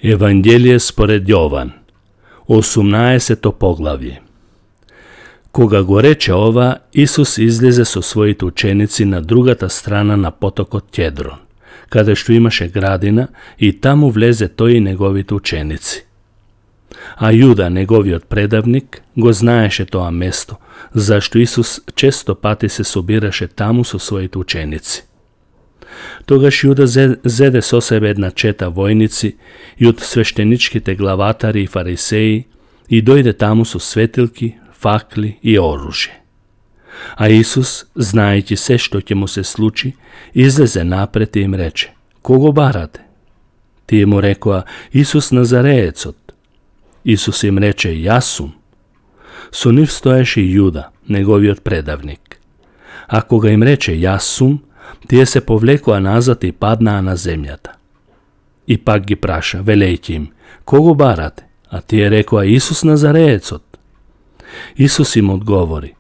Евангелие според Јован, 18 поглавје. Кога го рече ова, Исус излезе со своите ученици на другата страна на потокот Кедрон, каде што имаше градина, и таму влезе тој и неговите ученици. А Јуда, неговиот предавник, го знаеше тоа место, зашто Исус често пати се собираше таму со своите ученици. Тогаш Јуда зеде со себе една чета војници и од свештеничките главатари и фарисеи и дојде таму со светилки, факли и оружје. А Исус, знаејќи се што ќе му се случи, излезе напред и им рече: "Кого барате?" Тие му рекоа: "Исус Назареецот." Исус им рече: "Јас сум." Со нив стоеше и Јуда, неговиот предавник. А кога им рече: "Јас сум", тие се повлекоа назад и паднаа на земјата. И пак ги праша, велејќи им: "Кого барате?" А тие рекоа: "Исус Назареецот." Исус им одговори: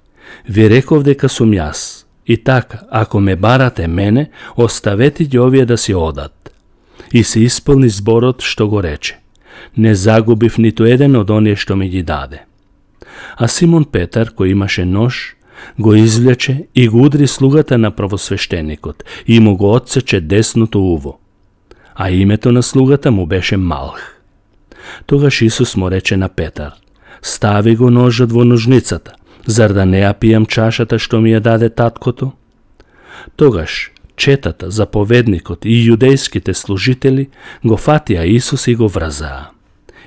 "Ви реков дека сум јас. И така, ако ме барате мене, оставете ги овие да си одат." И се исполни зборот што го рече: "Не загубив ниту еден од оние што ми ги даде." А Симон Петар, кој имаше нож, го извлече и го удри слугата на првосвештеникот и му го отсече десното уво. А името на слугата му беше Малх. Тогаш Исус му рече на Петар: "Стави го ножот во ножницата, зар да не ја пијам чашата што ми ја даде таткото?" Тогаш четата, заповедникот и јудејските служители го фатија Исус и го врзаа.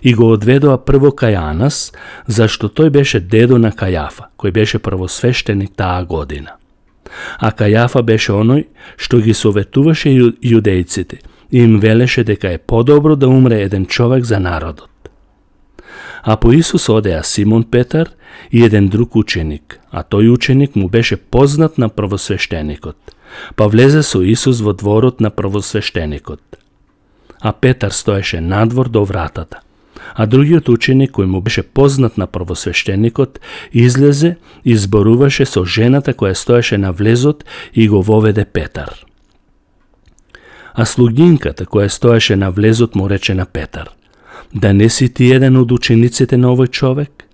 И го одведоа прво кај Анас, зашто тој беше дедо на Кајафа, кој беше првосвештеник таа година. А Кајафа беше оној што ги советуваше јудејците и им велеше дека е подобро да умре еден човек за народот. А по Исус одеа Симон Петар и еден друг ученик, а тој ученик му беше познат на првосвештеникот, па влезе со Исус во дворот на првосвештеникот. А Петар стоеше надвор до вратата, а другиот ученик, кој му беше познат на првосвештеникот, излезе и зборуваше со жената која стоеше на влезот и го воведе Петар. А слугинката која стоеше на влезот му рече на Петар: "Да не си ти еден од учениците на овој човек?"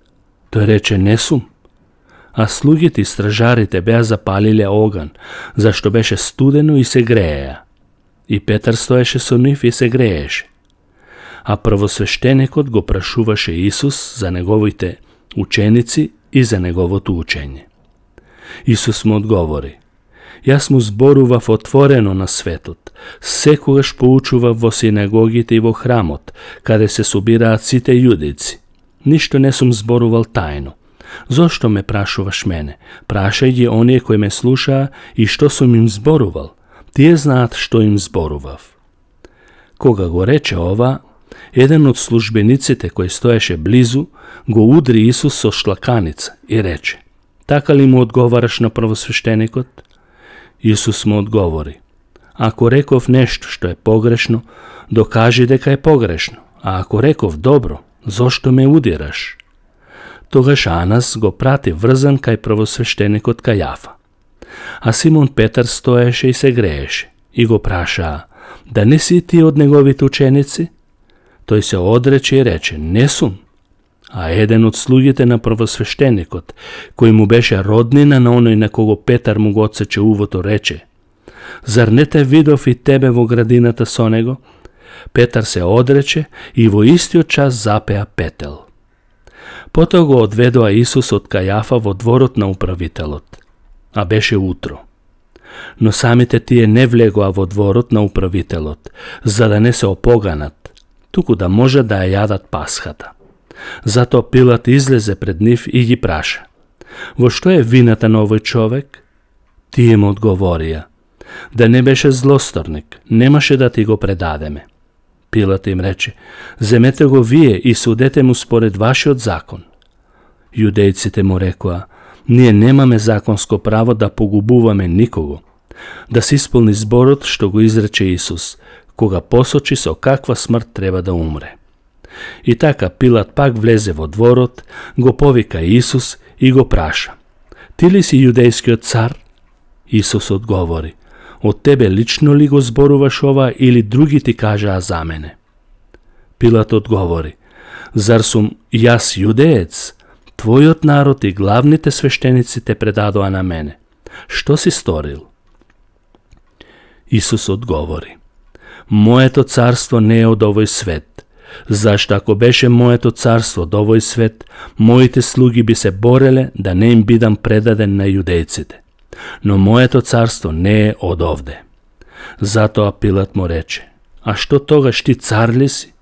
Тој рече: "Не сум." А слугите и стражарите беа запалиле оган, зашто беше студено и се грееја. И Петар стоеше со нив и се грееше. А првосвештеникот го прашуваше Исус за неговите ученици и за неговото учење. Исус му одговори: "Јас му зборував отворено на светот, секогаш поучував во синагогите и во храмот, каде се собираат сите јудејци. Ништо не сум зборувал тајно. Зошто ме прашуваш мене? Прашај ги оние кои ме слушаа и што сум им зборувал. Тие знаат што им зборував." Кога го рече ова, еден од службениците кој стоеше близу го удри Исус со шлаканица и рече: "Така ли му одговараш на првосвештеникот?" Исус му одговори: "Ако реков нешто што е погрешно, докажи дека е погрешно, а ако реков добро, зошто ме удираш?" Тогаш Анас го прати врзан кај првосвештеникот Кајафа. А Симон Петар стоеше и се грееше и го прашаа: "Да не си ти од неговите ученици?" Тој се одрече и рече: "Не сум." А еден од слугите на првосвештеникот, кој му беше роднина на оној на кого Петар му го отсече увото, рече: "Зар не те видов и тебе во градината со него?" Петар се одрече и во истиот час запеа петел. Потоа го одведоа Исус од Кајафа во дворот на управителот, а беше утро. Но самите тие не влегоа во дворот на управителот, за да не се опоганат, туку да може да ја јадат пасхата. Затоа Пилат излезе пред нив и ги праша: "Во што е вината на овој човек?" Тие му одговорија: "Да не беше злосторник, немаше да ти го предадеме." Пилат им рече: "Земете го вие и судете му според вашиот закон." Јудејците му рекоа: "Ние немаме законско право да погубуваме никого." Да се исполни зборот што го изрече Исус, кога посочи со каква смрт треба да умре. И така Пилат пак влезе во дворот, го повика Исус и го праша: "Ти ли си јудејскиот цар?" Исус одговори: "Од тебе лично ли го зборуваш ова или други ти кажаа за мене?" Пилат одговори: Зар сум јас јудеец? Твојот народ и главните свештеници те предадоа на мене. Што си сторил? Исус одговори: Моето царство не е од овој свет. Зашто ако беше моето царство од овој свет, моите слуги би се бореле да не им бидам предаден на јудејците. Но моето царство не е од овде. Затоа Пилат му рече: А што тогаш ти цар ли си?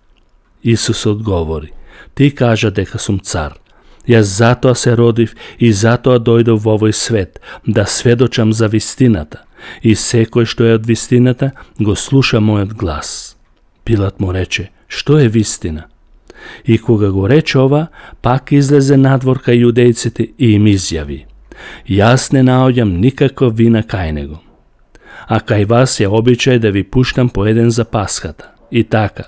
Исус одговори: Ти кажа дека сум цар. Јас затоа се родив и затоа дојдов во овој свет, да сведочам за вистината, и секој што е од вистината го слуша мојот глас. Пилат му рече: Што е вистина? И кога го рече ова, пак излезе надвор кај јудејците и им изјави: Јас не наоѓам никаква вина кај него. А кај вас е обичај да ви пуштам по еден за Пасхата. И така,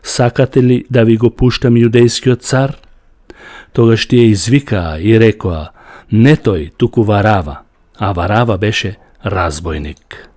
сакате ли да ви го пуштам јудејскиот цар? Тогаш тие извикаа и рекоа: Не тој, туку Варава. А Варава беше разбойник.